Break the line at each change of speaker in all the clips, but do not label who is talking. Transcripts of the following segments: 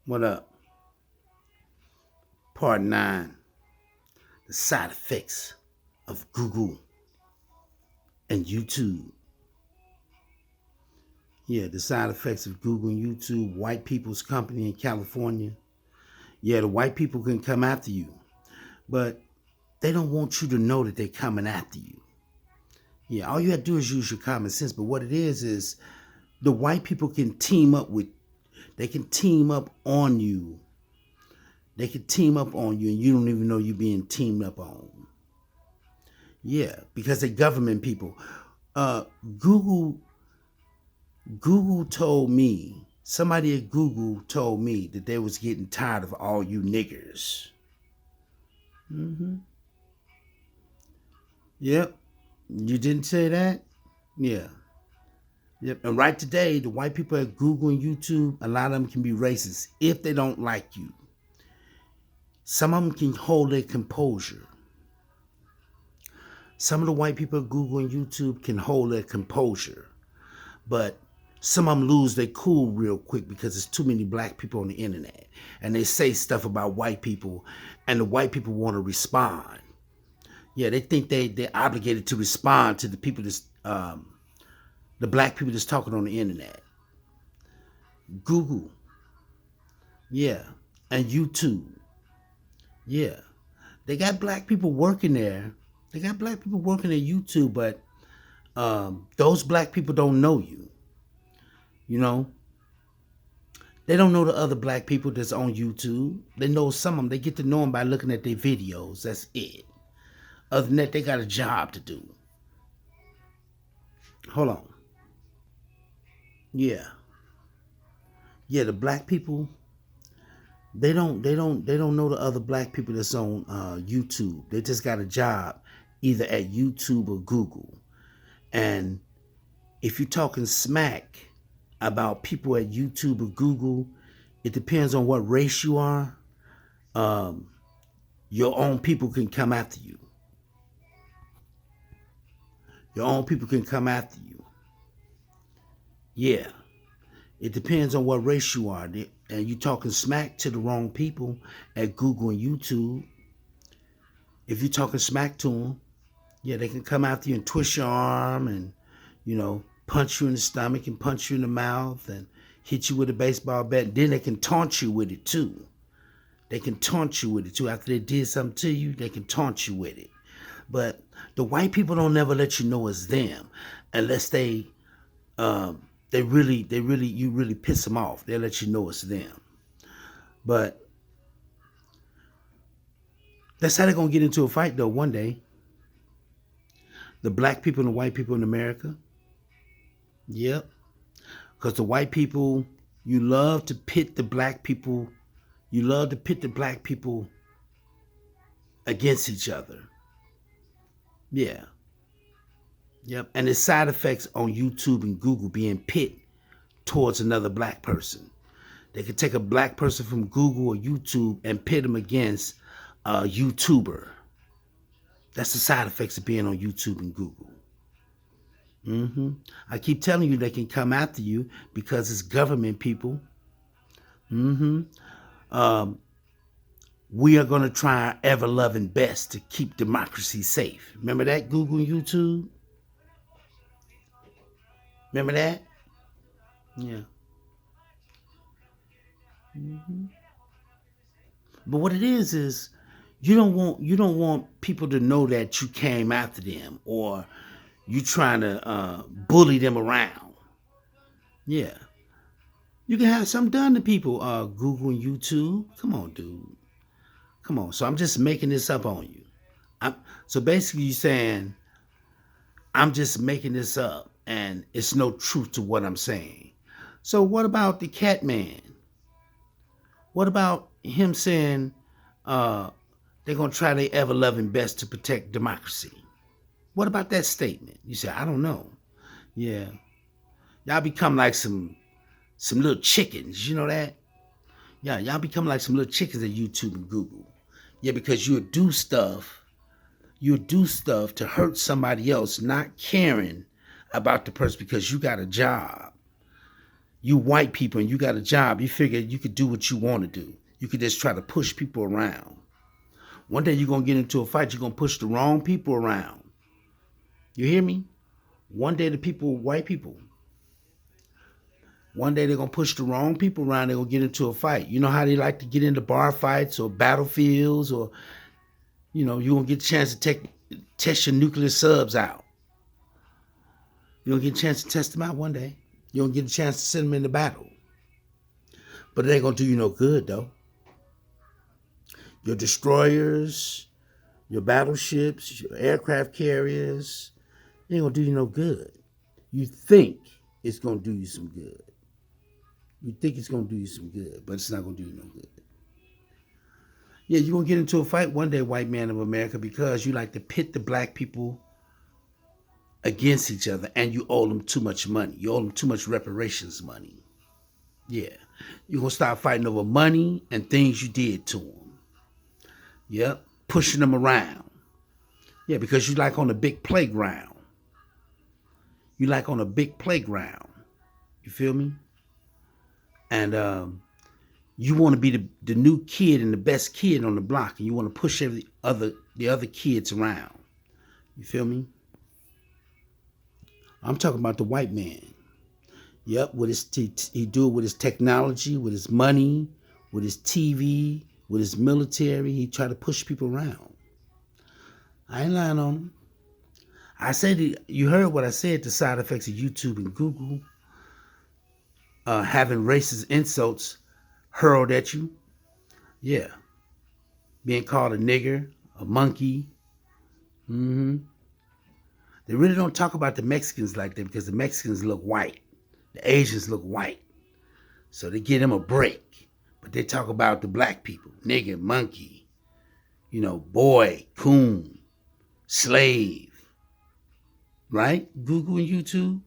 What up? Part 9. The side effects of Google and YouTube. Yeah, the side effects of Google and YouTube. White people's company in California. Yeah, the white people can come after you, but they don't want you to know that they're coming after you. Yeah, all you have to do is use your common sense. But what it is the white people can team up with, they can team up on you. They can team up on you and you don't even know you're being teamed up on. Yeah, because they're government people. Uh, Google Google told me, somebody at Google told me that they was getting tired of all you niggers. hmm Yep. You didn't say that? Yeah. Yep. And right today, the white people at Google and YouTube, a lot of them can be racist if they don't like you. Some of them can hold their composure. Some of the white people at Google and YouTube can hold their composure. But some of them lose their cool real quick because there's too many black people on the internet. And they say stuff about white people, and the white people want to respond. Yeah, they think they're obligated to respond to the people that's, the black people that's talking on the internet. Google, yeah, and YouTube, yeah. They got black people working there. They got black people working at YouTube, but those black people don't know you. You know, they don't know the other black people that's on YouTube. They know some of them. They get to know them by looking at their videos. That's it. Other than that, they got a job to do. Hold on. Yeah. Yeah, the black people, they don't know the other black people that's on YouTube. They just got a job either at YouTube or Google. And if you're talking smack about people at YouTube or Google, it depends on what race you are. Um, your own people can come after you. Your own people can come after you. Yeah. It depends on what race you are. And you talking smack to the wrong people at Google and YouTube. If you're talking smack to them, yeah, they can come after you and twist your arm and, punch you in the stomach and punch you in the mouth and hit you with a baseball bat. And then they can taunt you with it too. They can taunt you with it too. After they did something to you, they can taunt you with it. But the white people don't never let you know it's them unless you really piss them off. They'll let you know it's them. But that's how they're gonna get into a fight though one day. The black people and the white people in America. Yep. Because the white people, you love to pit the black people, against each other. Yeah. Yep. And the side effects on YouTube and Google being pit towards another black person. They could take a black person from Google or YouTube and pit them against a YouTuber. That's the side effects of being on YouTube and Google. I keep telling you they can come after you because it's government people. hmm We are going to try our ever-loving best to keep democracy safe. Remember that, Google and YouTube? Remember that? Yeah. But what it is you don't want people to know that you came after them or you trying to bully them around. Yeah. You can have something done to people, Google and YouTube. Come on, dude. Come on. So I'm just making this up on you. So basically you're saying I'm just making this up and it's no truth to what I'm saying. So what about the cat man? What about him saying they're going to try their ever-loving best to protect democracy? What about that statement? You say, I don't know. Yeah. Y'all become like some little chickens. You know that? Yeah, y'all become like some little chickens at YouTube and Google. Yeah, because you'll do stuff to hurt somebody else, not caring about the person because you got a job. You white people and you got a job, you figure you could do what you want to do. You could just try to push people around. One day you're going to get into a fight, you're going to push the wrong people around. You hear me? One day the people, white people, one day they're going to push the wrong people around, they're going to get into a fight. You know how they like to get into bar fights or battlefields, or, you're going to get a chance to test your nuclear subs out. You're going to get a chance to test them out one day. You're going to get a chance to send them into battle. But it ain't going to do you no good, though. Your destroyers, your battleships, your aircraft carriers, it ain't going to do you no good. You think it's going to do you some good. You think it's going to do you some good, but it's not going to do you no good. Yeah, you're going to get into a fight one day, white man of America, because you like to pit the black people against each other, and you owe them too much money. You owe them too much reparations money. Yeah. You're going to start fighting over money and things you did to them. Yep. Pushing them around. Yeah, because you like on a big playground. You like on a big playground. You feel me? And you want to be the new kid and the best kid on the block, and you want to push the other kids around. You feel me? I'm talking about the white man. Yep, he do it with his technology, with his money, with his TV, with his military. He try to push people around. I ain't lying on him. I said, you heard what I said, the side effects of YouTube and Google. Having racist insults hurled at you. Yeah. Being called a nigger, a monkey. They really don't talk about the Mexicans like that because the Mexicans look white. The Asians look white. So they give them a break. But they talk about the black people. Nigger, monkey, boy, coon, slave. Right? Google and YouTube.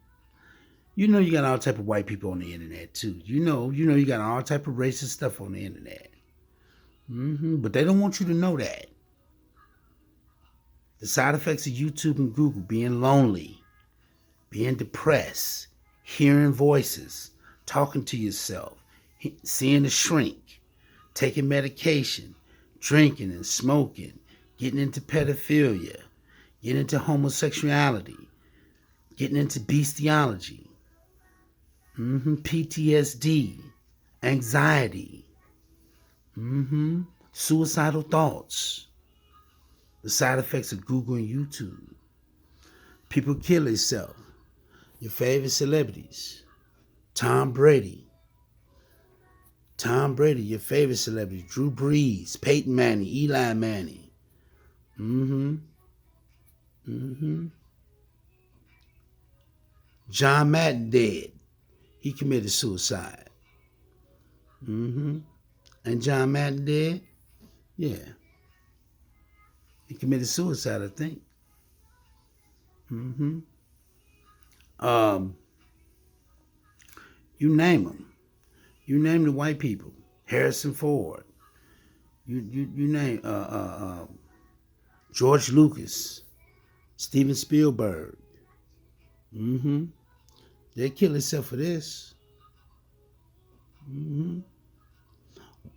You got all type of white people on the internet too. You got all type of racist stuff on the internet. But they don't want you to know that. The side effects of YouTube and Google: being lonely, being depressed, hearing voices, talking to yourself, seeing a shrink, taking medication, drinking and smoking, getting into pedophilia, getting into homosexuality, getting into bestiality, PTSD, anxiety, suicidal thoughts. The side effects of Google and YouTube. People kill themselves. Your favorite celebrities. Tom Brady, your favorite celebrity. Drew Brees, Peyton Manning, Eli Manning. John Madden dead. He committed suicide. And John Madden dead? Yeah. He committed suicide, I think. You name them. You name the white people. Harrison Ford. You name George Lucas, Steven Spielberg. They kill themselves for this.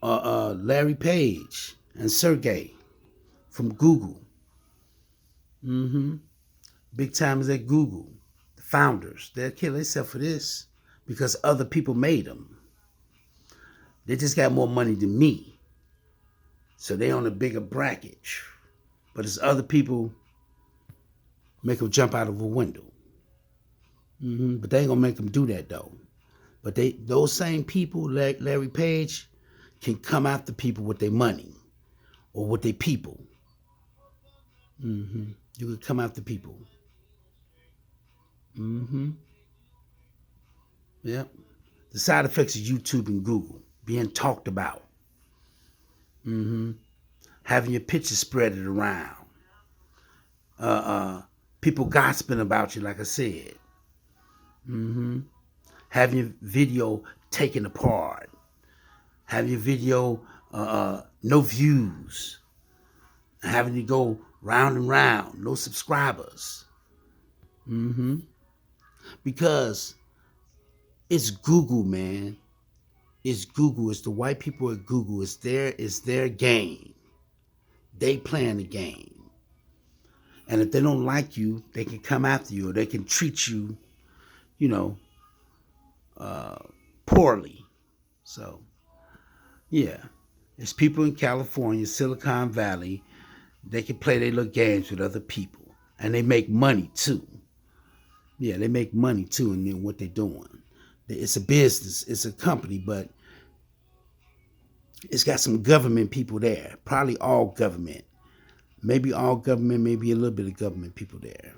Larry Page and Sergey from Google. Big timers at Google. The founders. They'll kill themselves for this because other people made them. They just got more money than me. So they on a bigger bracket. But it's other people make them jump out of a window. But they ain't gonna make them do that though. But those same people, like Larry Page, can come after people with their money or with their people. You can come after people. Yep. The side effects of YouTube and Google: being talked about. Having your picture spreaded around. People gossiping about you, like I said. Having your video taken apart. Having your video no views. Having to go round and round, no subscribers. Because It's Google, man. It's Google. It's the white people at Google. It's their game. They playing the game. And if they don't like you, they can come after you, or they can treat you, you know, uh, poorly. So, yeah. It's people in California, Silicon Valley. They can play their little games with other people. And they make money too. Yeah, they make money too in what they're doing. It's a business, it's a company, but it's got some government people there. Probably all government. Maybe all government, maybe a little bit of government people there.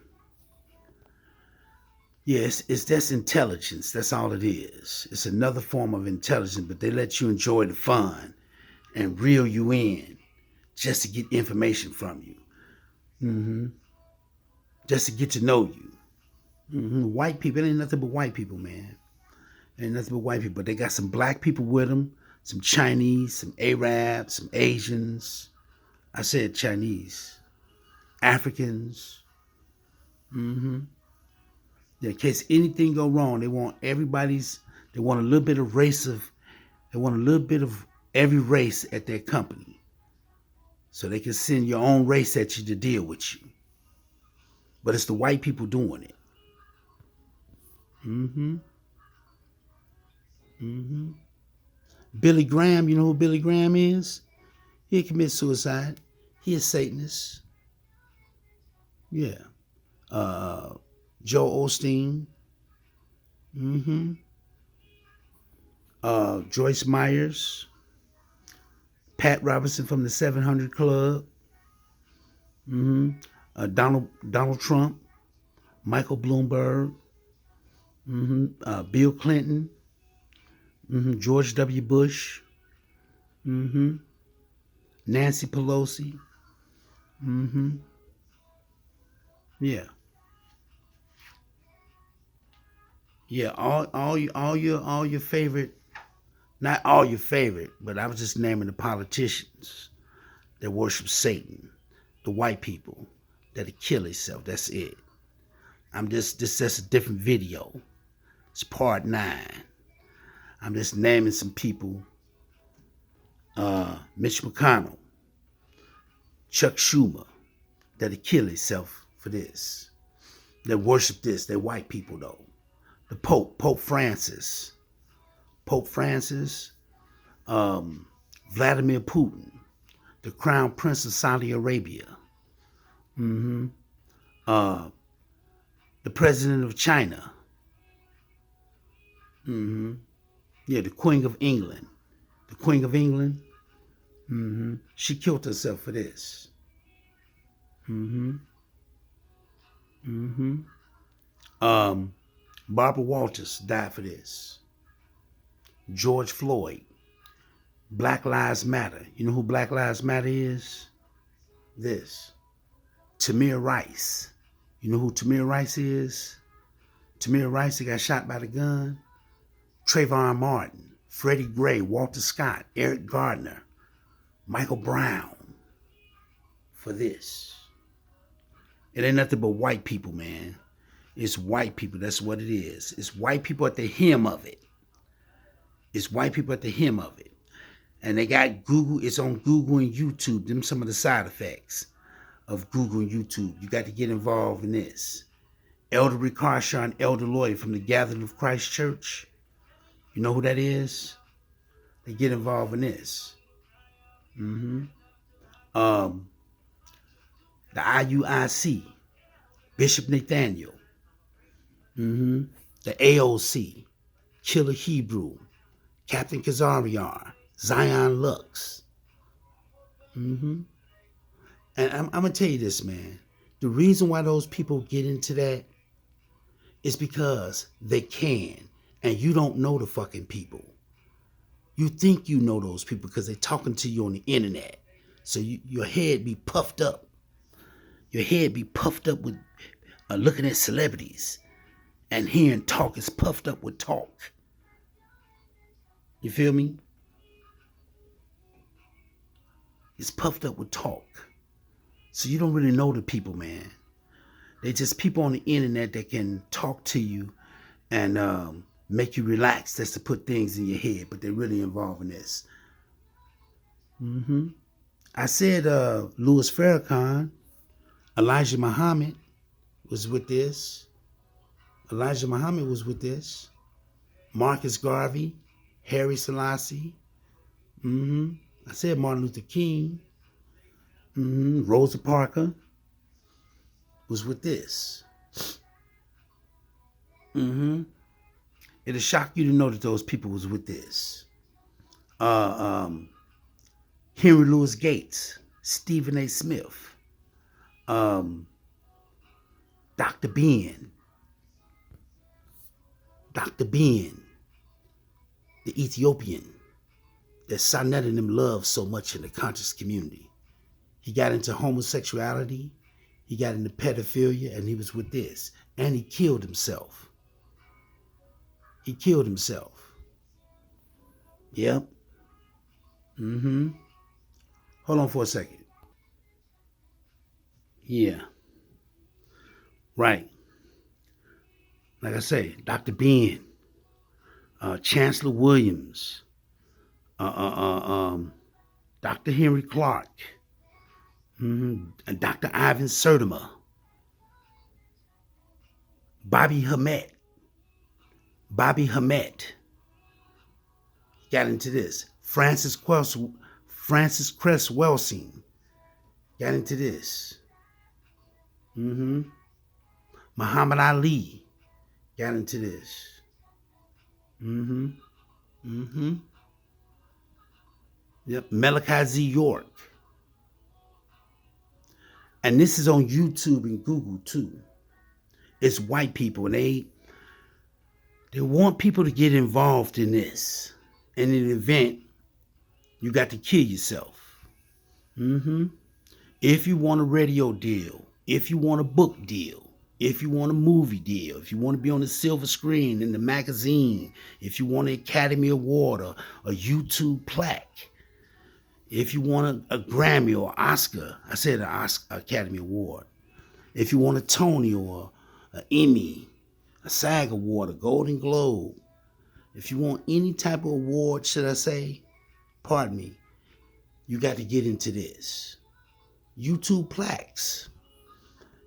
Yes, it's that's intelligence. That's all it is. It's another form of intelligence, but they let you enjoy the fun and reel you in just to get information from you. Mm-hmm. Just to get to know you. Mm-hmm. White people, it ain't nothing but white people, man. It ain't nothing but white people. They got some black people with them, some Chinese, some Arabs, some Asians. I said Chinese. Africans. Mm-hmm. In case anything go wrong, they want a little bit of they want a little bit of every race at their company. So they can send your own race at you to deal with you. But it's the white people doing it. Mm-hmm. Mm-hmm. Billy Graham, you know who Billy Graham is? He commits suicide. He is Satanist. Yeah. Uh, Joe Osteen. Mm-hmm. Joyce Myers. Pat Robertson from the 700 Club. Mm-hmm. Donald Trump. Michael Bloomberg. Mm-hmm. Bill Clinton. Mm-hmm. George W. Bush. Mm-hmm. Nancy Pelosi. Mm-hmm. Yeah. Yeah, all your favorite, not all your favorite, but I was just naming the politicians that worship Satan, the white people that kill themselves. That's it. I'm just that's a different video. It's part 9. I'm just naming some people. Mitch McConnell, Chuck Schumer, that kill themselves for this. They worship this. They're white people though. The Pope Francis, Vladimir Putin, the Crown Prince of Saudi Arabia, mm-hmm. The President of China, mm-hmm. Yeah, the Queen of England, mm-hmm. She killed herself for this, mm-hmm. Mm-hmm. Barbara Walters died for this. George Floyd, Black Lives Matter. You know who Black Lives Matter is? This. Tamir Rice. You know who Tamir Rice is? Tamir Rice, he got shot by the gun. Trayvon Martin, Freddie Gray, Walter Scott, Eric Gardner, Michael Brown. For this. It ain't nothing but white people, man. It's white people. That's what it is. It's white people at the hem of it. It's white people at the hem of it. And they got Google. It's on Google and YouTube. Them some of the side effects of Google and YouTube. You got to get involved in this. Elder Ricard, Elder Lloyd from the Gathering of Christ Church. You know who that is? They get involved in this. Mm-hmm. The IUIC. Bishop Nathaniel. Mm-hmm. The AOC, Killer Hebrew, Captain Kazarian, Zion Lux. Mm-hmm. And I'm going to tell you this, man. The reason why those people get into that is because they can. And you don't know the fucking people. You think you know those people because they're talking to you on the internet. So your head be puffed up. Your head be puffed up with looking at celebrities. And hearing talk is puffed up with talk. You feel me? It's puffed up with talk. So you don't really know the people, man. They're just people on the internet that can talk to you and make you relax. That's to put things in your head, but they're really involving this. I said Louis Farrakhan, Elijah Muhammad was with this. Elijah Muhammad was with this. Marcus Garvey, Harry Selassie. I said Martin Luther King. Rosa Parker was with this. It'll shock you to know that those people was with this. Henry Louis Gates, Stephen A. Smith, Dr. Ben, the Ethiopian that Sanet and them loved so much in the conscious community. He got into homosexuality, he got into pedophilia, and he was with this. And he killed himself. Yep. Hold on for a second. Yeah. Right. Like I say, Dr. Ben, Chancellor Williams, Dr. Henry Clark, and Dr. Ivan Sertima, Bobby Hamet got into this. Francis Cress Welsing got into this. Muhammad Ali got into this. Yep. Malachi Z. York. And this is on YouTube and Google too. It's white people, and they want people to get involved in this. In an event, you got to kill yourself. If you want a radio deal, if you want a book deal, if you want a movie deal, if you want to be on the silver screen in the magazine, if you want an Academy Award or a YouTube plaque, if you want a Grammy or Oscar, I said an Academy Award, if you want a Tony or an Emmy, a SAG Award, a Golden Globe, if you want any type of award, should I say, pardon me, you got to get into this. YouTube plaques,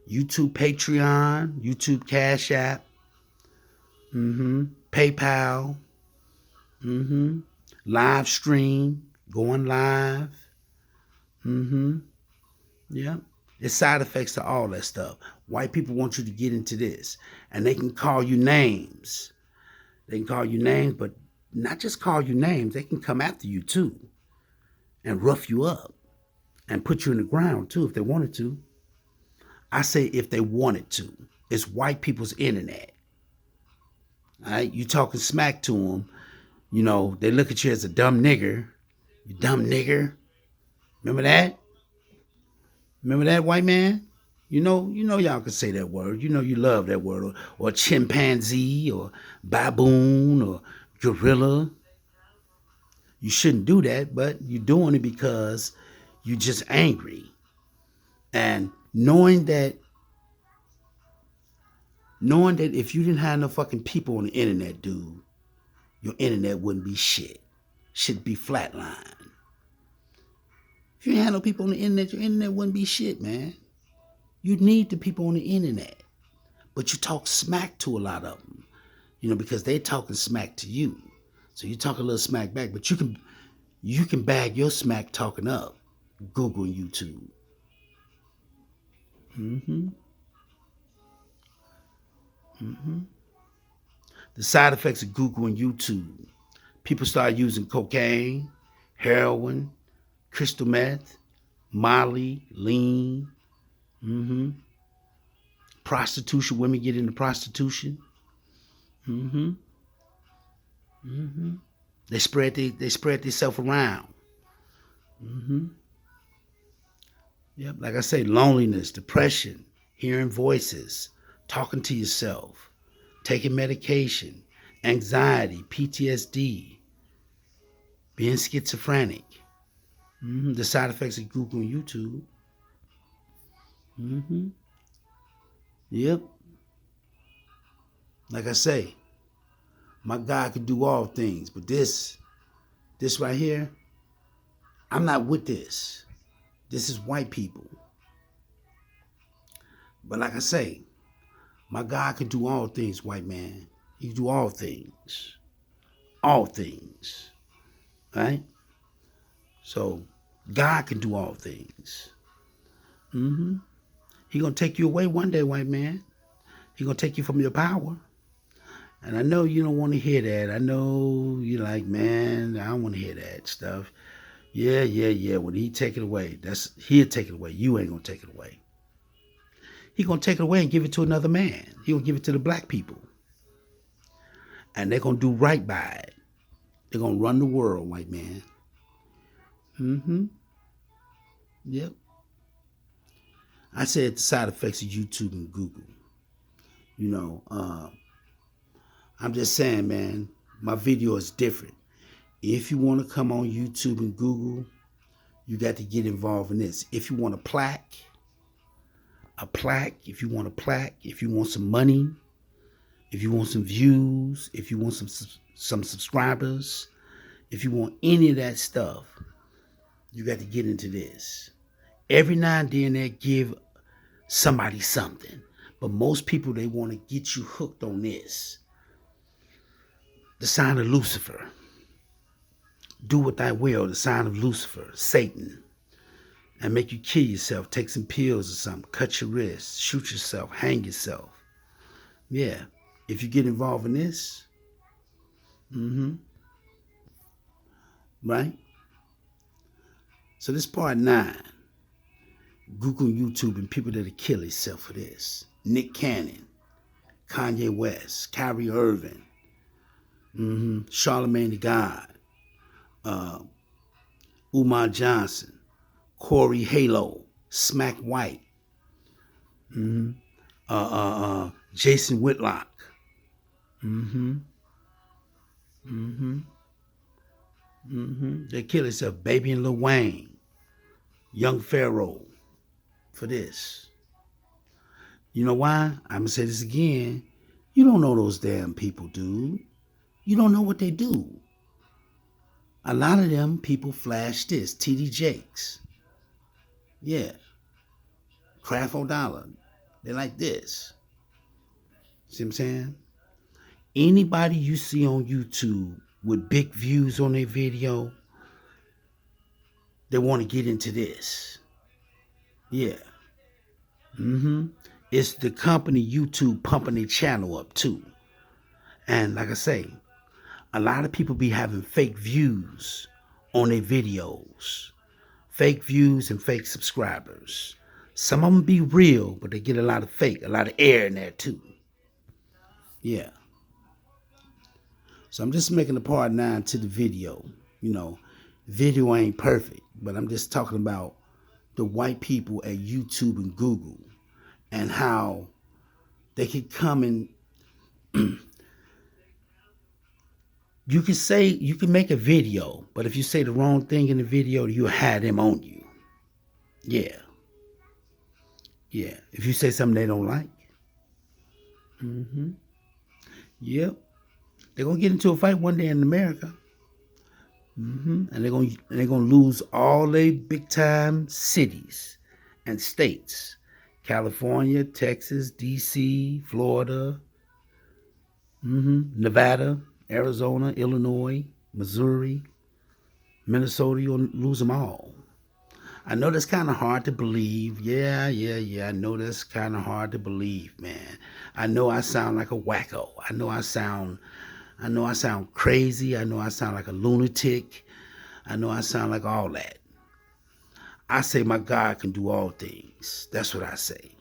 YouTube Patreon, YouTube Cash App, PayPal, live stream, going live. Yeah. There's side effects to all that stuff. White people want you to get into this. And they can call you names. But not just call you names. They can come after you too. And rough you up. And put you in the ground too if they wanted to. I say if they wanted to. It's white people's internet. All right? You talking smack to them. You know, they look at you as a dumb nigger. You dumb nigger. Remember that? Remember that, white man? You know y'all can say that word. You know you love that word. Or chimpanzee or baboon or gorilla. You shouldn't do that, but you're doing it because you're just angry. And knowing that if you didn't have no fucking people on the internet, dude, your internet wouldn't be shit. Shit'd be flatline. If you didn't have no people on the internet, your internet wouldn't be shit, man. You need the people on the internet. But you talk smack to a lot of them, because they're talking smack to you. So you talk a little smack back, but you can bag your smack talking up. Google and YouTube. The side effects of Google and YouTube. People start using cocaine, heroin, crystal meth, Molly, lean, prostitution. Women get into prostitution. They spread themselves around. Yep, like I say, loneliness, depression, hearing voices, talking to yourself, taking medication, anxiety, PTSD, being schizophrenic. The side effects of Google and YouTube. Yep. Like I say, My God can do all things. But this right here, I'm not with this. This is white people. But like I say, my God can do all things, white man. He can do all things. All things. Right? So God can do all things. He gonna take you away one day, white man. He gonna take you from your power. And I know you don't want to hear that. I know you're like, man, I don't want to hear that stuff. Yeah. When he take it away, he'll take it away. You ain't gonna take it away. He gonna take it away and give it to another man. He gonna give it to the black people. And they're gonna do right by it. They're gonna run the world, white man. Yep. I said the side effects of YouTube and Google. You know, I'm just saying, man, my video is different. If you want to come on YouTube and Google, you got to get involved in this. If you want a plaque, if you want a plaque, if you want some money, if you want some views, if you want some subscribers, if you want any of that stuff, you got to get into this. Every now and then they give somebody something. But most people, they want to get you hooked on this. The sign of Lucifer. Do what thy will, the sign of Lucifer, Satan. And make you kill yourself, take some pills or something, cut your wrist, shoot yourself, hang yourself. Yeah. If you get involved in this, right? So this part 9. Google YouTube and people that'll kill themselves for this. Nick Cannon, Kanye West, Kyrie Irving, Charlamagne the God, Umar Johnson, Corey Halo, Smack White, Jason Whitlock, they kill themselves. Baby and Lil Wayne, Young Pharaoh, for this. You know why? I'm going to say this again. You don't know those damn people, dude. You don't know what they do. A lot of them people flash this. TD Jakes. Yeah. Kraft O'Dollar. They like this. See what I'm saying? Anybody you see on YouTube with big views on their video, they want to get into this. Yeah. It's the company YouTube pumping their channel up too. And like I say, a lot of people be having fake views on their videos. Fake views and fake subscribers. Some of them be real, but they get a lot of fake, a lot of air in there too. Yeah. So I'm just making a part 9 to the video. You know, video ain't perfect, but I'm just talking about the white people at YouTube and Google and how they could come and you can make a video, but if you say the wrong thing in the video, you'll have them on you. Yeah. Yeah. If you say something they don't like. Yep. They're gonna get into a fight one day in America. And they're gonna lose all their big time cities and states. California, Texas, DC, Florida, Nevada, Arizona, Illinois, Missouri, Minnesota. You'll lose them all. I know that's kind of hard to believe. Yeah. I know that's kind of hard to believe, man. I know I sound like a wacko. I know I sound crazy. I know I sound like a lunatic. I know I sound like all that. I say my God can do all things. That's what I say.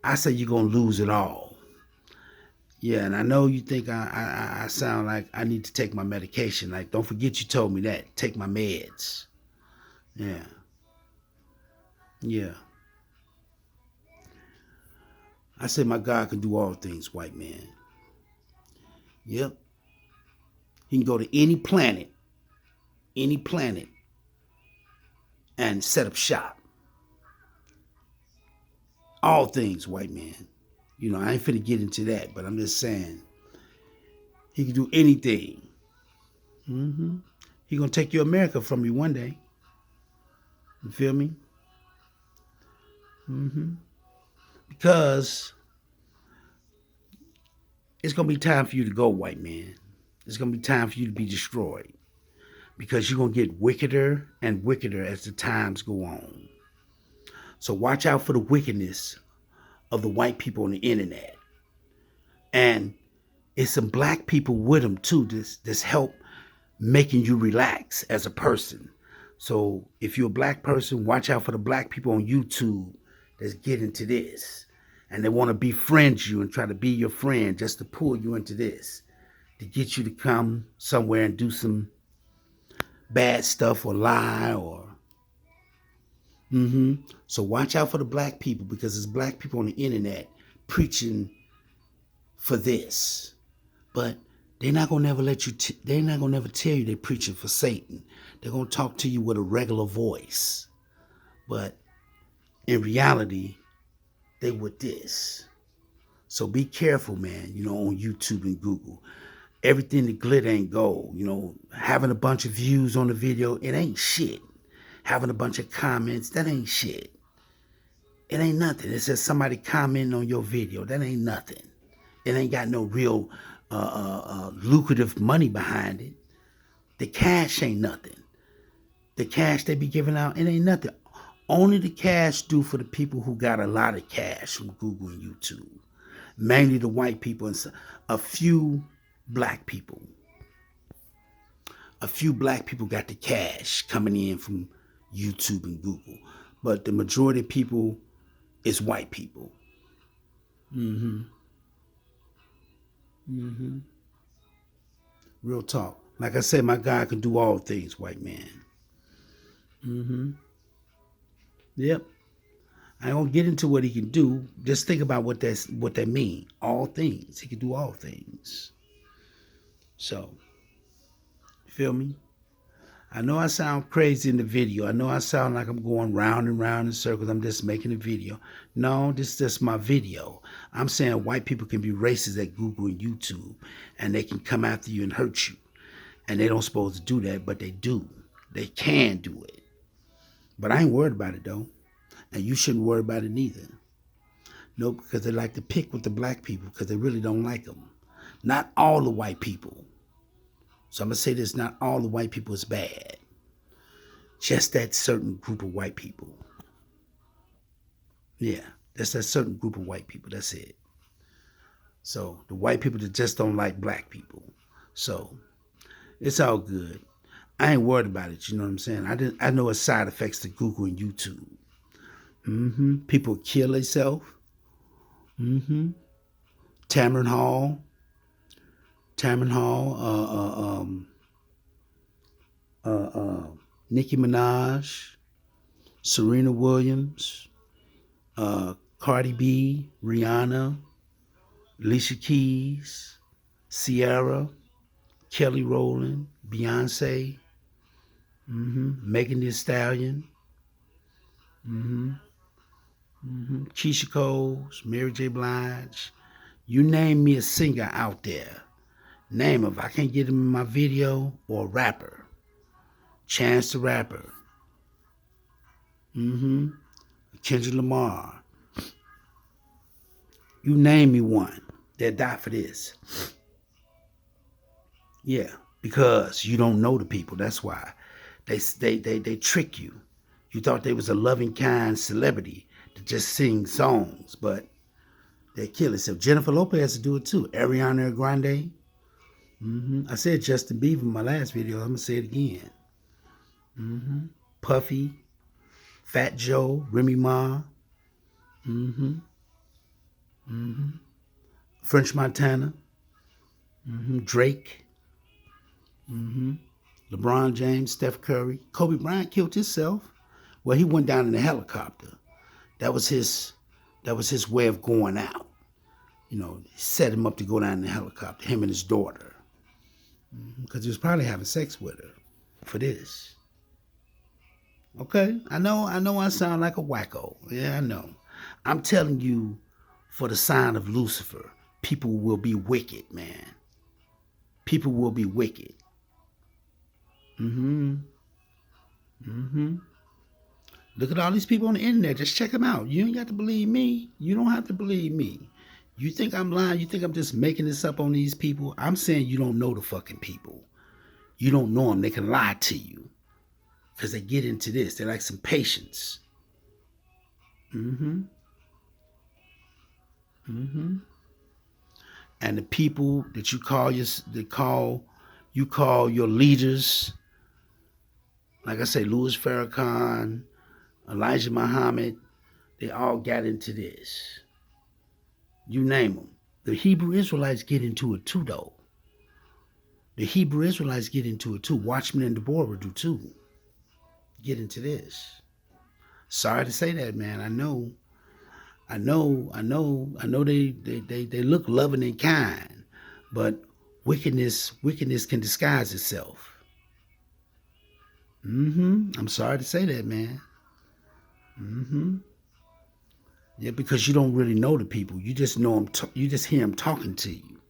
I say you're going to lose it all. Yeah, and I know you think I sound like I need to take my medication. Like, don't forget you told me that. Take my meds. Yeah. I say my God can do all things, white man. Yep. He can go to any planet, and set up shop. All things, white man. You know, I ain't finna get into that, but I'm just saying, He can do anything. He gonna take your America from you one day. You feel me? Because it's gonna be time for you to go, white man. It's gonna be time for you to be destroyed. Because you're gonna get wickeder and wickeder as the times go on. So watch out for the wickedness of the white people on the internet. And it's some black people with them too. This help making you relax as a person. So if you're a black person, watch out for the black people on YouTube that's getting into this. And they want to befriend you and try to be your friend just to pull you into this. To get you to come somewhere and do some bad stuff or lie or So watch out for the black people, because there's black people on the internet preaching for this. But they're not gonna never let you. They're not gonna never tell you they're preaching for Satan. They're gonna talk to you with a regular voice, but in reality, they with this. So be careful, man. On YouTube and Google, everything that glitter ain't gold. Having a bunch of views on the video, it ain't shit. Having a bunch of comments, that ain't shit. It ain't nothing. It's just somebody commenting on your video. That ain't nothing. It ain't got no real lucrative money behind it. The cash ain't nothing. The cash they be giving out, it ain't nothing. Only the cash do for the people who got a lot of cash from Google and YouTube. Mainly the white people and a few black people. A few black people got the cash coming in from YouTube and Google. But the majority of people is white people. Real talk. Like I said, my God can do all things, white man. Yep. I ain't gonna get into what he can do. Just think about what that mean. All things. He can do all things. So, feel me? I know I sound crazy in the video. I know I sound like I'm going round and round in circles. I'm just making a video. No, this is just my video. I'm saying white people can be racist at Google and YouTube, and they can come after you and hurt you. And they don't supposed to do that, but they do. They can do it. But I ain't worried about it, though. And you shouldn't worry about it neither. No, because they like to pick with the black people because they really don't like them. Not all the white people. So I'm going to say this, not all the white people is bad. Just that certain group of white people. Yeah, that's that certain group of white people. That's it. So the white people that just don't like black people. So it's all good. I ain't worried about it, you know what I'm saying? I know it's side effects to Google and YouTube. People kill themselves. Tamron Hall, Nicki Minaj, Serena Williams, Cardi B, Rihanna, Alicia Keys, Ciara, Kelly Rowland, Beyonce, Megan Thee Stallion, Keisha Cole, Mary J. Blige. You name me a singer out there. Name them. If I can't get them in my video, or a rapper. Chance the Rapper. Kendrick Lamar. You name me one. They'll die for this. Yeah, because you don't know the people. That's why. They trick you. You thought they was a loving, kind celebrity to just sing songs, but they kill themselves. Jennifer Lopez has to do it too. Ariana Grande. I said Justin Bieber in my last video. I'm going to say it again. Puffy, Fat Joe, Remy Ma. French Montana. Drake. LeBron James, Steph Curry. Kobe Bryant killed himself. Well, he went down in a helicopter. That was his way of going out. He set him up to go down in the helicopter, him and his daughter. Because he was probably having sex with her for this. Okay? I know I sound like a wacko. Yeah, I know. I'm telling you, for the sign of Lucifer, people will be wicked, man. people will be wicked. Mm-hmm. Mm-hmm. Look at all these people on the internet. Just check them out. You ain't got to believe me. You don't have to believe me. You think I'm lying? You think I'm just making this up on these people? I'm saying you don't know the fucking people. You don't know them. They can lie to you because they get into this. They're like some patients. Mm-hmm. Mm-hmm. And the people that you call your leaders, like I say, Louis Farrakhan, Elijah Muhammad, they all got into this. You name them. The Hebrew Israelites get into it too, though. The Hebrew Israelites get into it too. Watchmen and Deborah do too. Get into this. Sorry to say that, man. I know they look loving and kind, but wickedness can disguise itself. I'm sorry to say that, man. Yeah, because you don't really know the people. You just know them. You just hear them talking to you.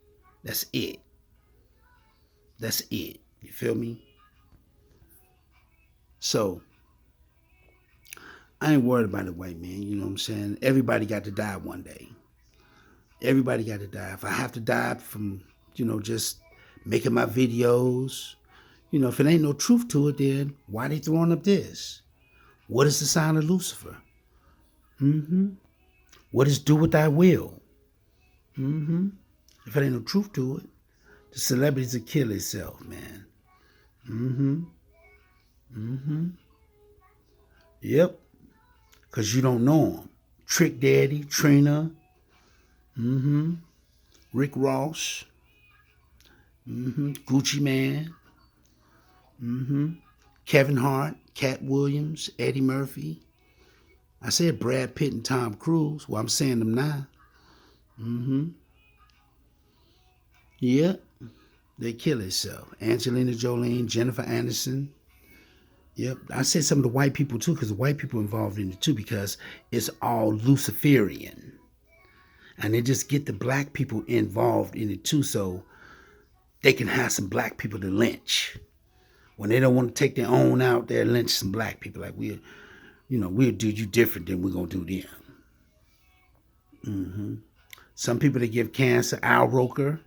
That's it. That's it. You feel me? So I ain't worried about the white man. You know what I'm saying? Everybody got to die one day. Everybody got to die. If I have to die from, just making my videos, if it ain't no truth to it, then why they throwing up this? What is the sign of Lucifer? What is do with thy will? If it ain't no truth to it, the celebrities will kill themselves, man. Yep. Because you don't know them. Trick Daddy, Trina, Rick Ross, Gucci Man, Kevin Hart, Cat Williams, Eddie Murphy. I said Brad Pitt and Tom Cruise. Well, I'm saying them now. Yep. They kill themselves. Angelina Jolie, Jennifer Aniston. Yep. I said some of the white people too, because the white people involved in it too, because it's all Luciferian. And they just get the black people involved in it too, so they can have some black people to lynch. When they don't want to take their own out, they'll lynch some black people. Like we'll do you different than we're gonna do them. Some people that give cancer, Al Roker.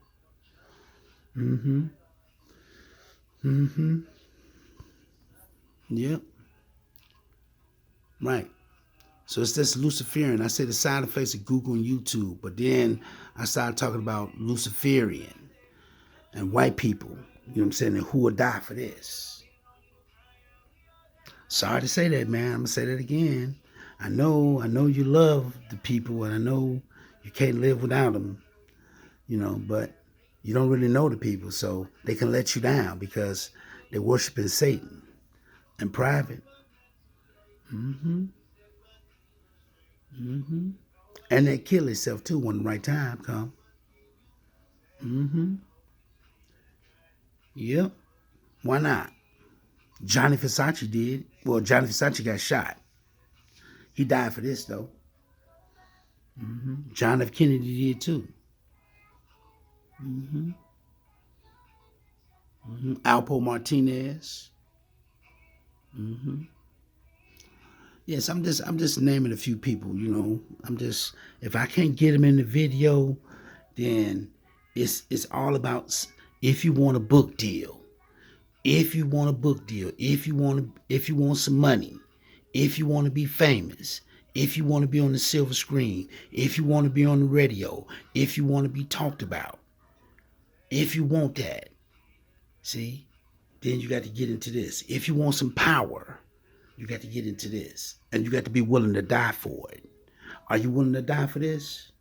Yep. Right. So it's this Luciferian. I say the side effects of Google and YouTube, but then I started talking about Luciferian and white people. You know what I'm saying? And who would die for this? Sorry to say that, man. I'm gonna say that again. I know you love the people, and I know you can't live without them. But you don't really know the people, so they can let you down because they're worshiping Satan in private. And they kill themselves too when the right time come. Yep. Why not? Johnny Versace did. Well, Johnny Versace got shot. He died for this though. John F. Kennedy did too. Alpo Martinez. Yes, I'm just naming a few people. If I can't get them in the video, then it's all about if you want a book deal. If you want a book deal, if you want some money, if you want to be famous, if you want to be on the silver screen, if you want to be on the radio, if you want to be talked about, if you want that, see, then you got to get into this. If you want some power, you got to get into this, and you got to be willing to die for it. Are you willing to die for this?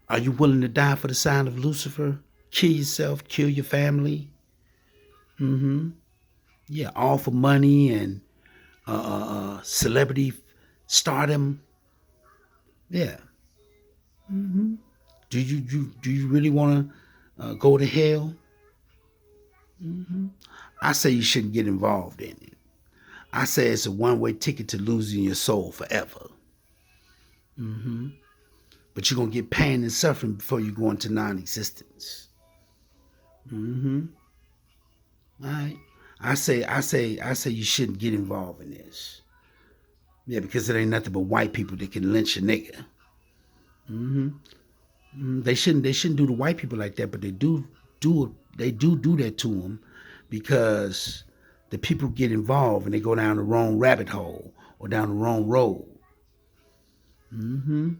Are you willing to die for the sign of Lucifer? Kill yourself, kill your family. Yeah, all for money and celebrity stardom. Yeah. Do you really want to go to hell? I say you shouldn't get involved in it. I say it's a one-way ticket to losing your soul forever. But you're gonna get pain and suffering before you go into non-existence. Mm-hmm. All right. I say you shouldn't get involved in this. Yeah, because it ain't nothing but white people that can lynch a nigga. Mm-hmm. They shouldn't do the white people like that, but they do that to them because the people get involved and they go down the wrong rabbit hole or down the wrong road. Mm-hmm.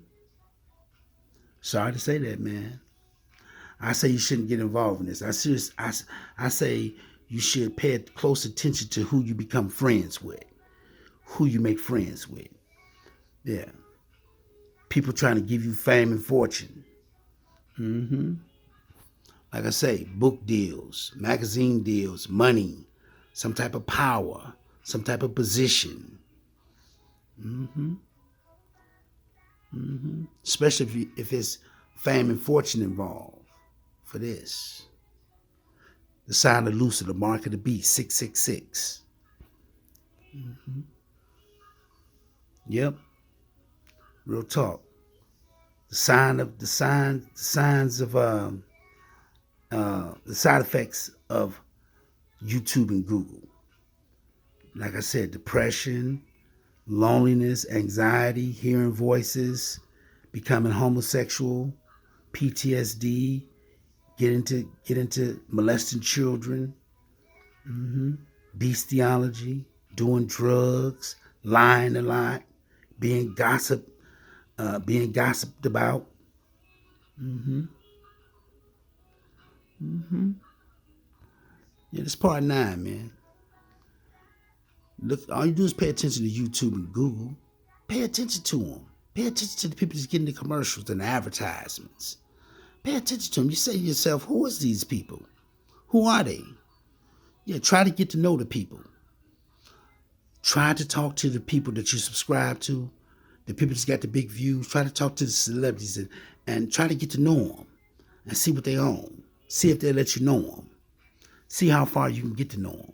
Sorry to say that, man. I say you shouldn't get involved in this. I say you should pay close attention to who you become friends with, who you make friends with. Yeah, people trying to give you fame and fortune. Mm-hmm. Like I say, book deals, magazine deals, money, some type of power, some type of position. Mm-hmm. Mm-hmm. Especially if it's fame and fortune involved for this. The sign of Lucy, the mark of the beast, 666. Mm-hmm. Yep, real talk. The signs of the side effects of YouTube and Google. Like I said, depression, loneliness, anxiety, hearing voices, becoming homosexual, PTSD, get into molesting children, mm-hmm. bestiality, doing drugs, lying a lot, being being gossiped about. Mm-hmm. Mm-hmm. Yeah, this part 9, man. Look, all you do is pay attention to YouTube and Google. Pay attention to them. Pay attention to the people that's getting the commercials and the advertisements. Pay attention to them. You say to yourself, who is these people? Who are they? Yeah, try to get to know the people. Try to talk to the people that you subscribe to, the people that's got the big views. Try to talk to the celebrities and try to get to know them and see what they own. See if they'll let you know them. See how far you can get to know them.